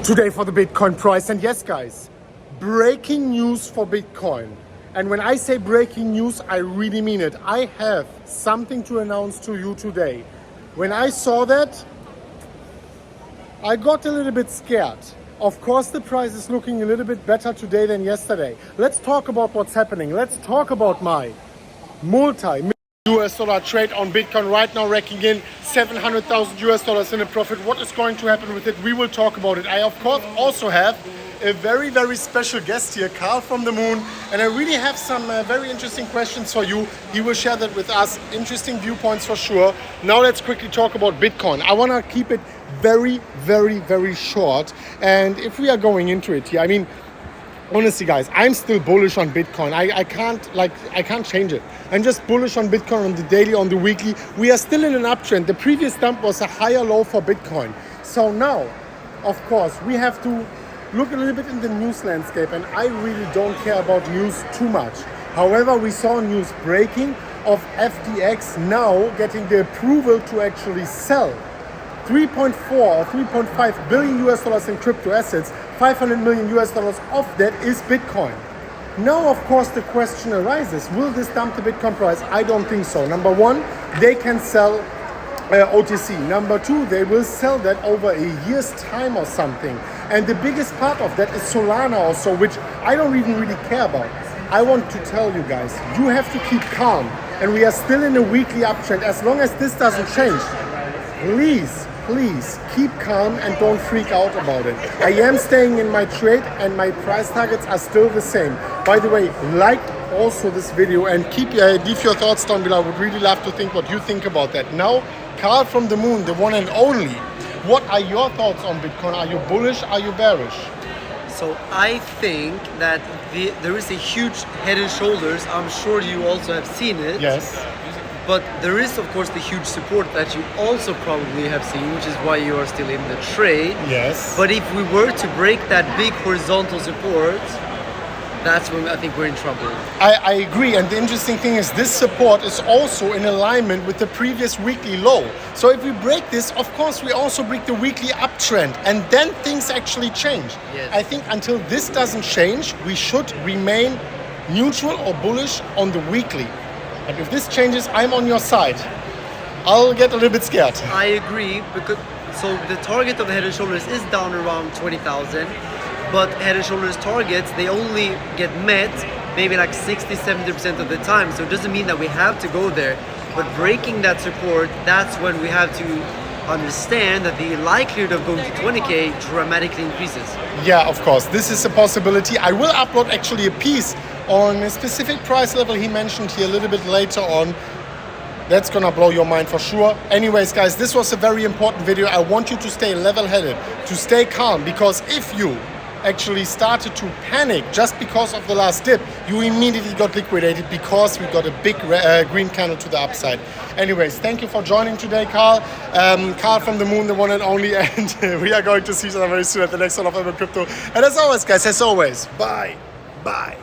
today for the Bitcoin price. And yes, guys, breaking news for Bitcoin. And when I say breaking news, I really mean it. I have something to announce to you today. When I saw that, I got a little bit scared. Of course, the price is looking a little bit better today than yesterday. Let's talk about what's happening. Let's talk about my multi-million US dollar trade on Bitcoin right now, racking in 700,000 US dollars in a profit. What is going to happen with it? We will talk about it. I, of course, also have a very, very special guest here, Carl from the Moon. And I really have some very interesting questions for you. He will share that with us. Interesting viewpoints for sure. Now let's quickly talk about Bitcoin. I want to keep it very, very, very short. And if we are going into it here, I mean, honestly, guys, I'm still bullish on Bitcoin. I can't change it. I'm just bullish on Bitcoin on the daily, on the weekly. We are still in an uptrend. The previous dump was a higher low for Bitcoin. So now, of course, we have to look a little bit in the news landscape, and I really don't care about news too much. However, we saw news breaking of FTX now getting the approval to actually sell 3.4 or 3.5 billion US dollars in crypto assets. 500 million US dollars of that is Bitcoin. Now, of course, the question arises, will this dump the Bitcoin price? I don't think so. Number one, they can sell OTC. Number two, they will sell that over a year's time or something. And the biggest part of that is Solana also, which I don't even really care about. I want to tell you guys, you have to keep calm. And we are still in a weekly uptrend. As long as this doesn't change, please keep calm and don't freak out about it. I am staying in my trade and my price targets are still the same. By the way, like also this video and leave your thoughts down below. I would really love to think what you think about that. Now, Carl from the Moon, the one and only. What are your thoughts on Bitcoin? Are you bullish? Are you bearish? So I think that there is a huge head and shoulders. I'm sure you also have seen it. Yes. But there is, of course, the huge support that you also probably have seen, which is why you are still in the trade. Yes. But if we were to break that big horizontal support, that's when I think we're in trouble. I agree, and the interesting thing is this support is also in alignment with the previous weekly low. So if we break this, of course, we also break the weekly uptrend, and then things actually change. Yes. I think until this doesn't change, we should remain neutral or bullish on the weekly. And if this changes, I'm on your side. I'll get a little bit scared. I agree, because so the target of the Head and Shoulders is down around 20,000, but Head and Shoulders targets, they only get met maybe like 60-70% of the time. So it doesn't mean that we have to go there, but breaking that support, that's when we have to understand that the likelihood of going to 20K dramatically increases. Yeah, of course, this is a possibility. I will upload actually a piece on a specific price level he mentioned here a little bit later on. That's gonna blow your mind for sure. Anyways, guys, this was a very important video. I want you to stay level-headed, to stay calm, because if you actually started to panic just because of the last dip, you immediately got liquidated because we got a big green candle to the upside. Anyways, thank you for joining today, Carl. Carl from the Moon, the one and only, and we are going to see each other very soon at the next one of Mmcrypto. And as always, guys, bye.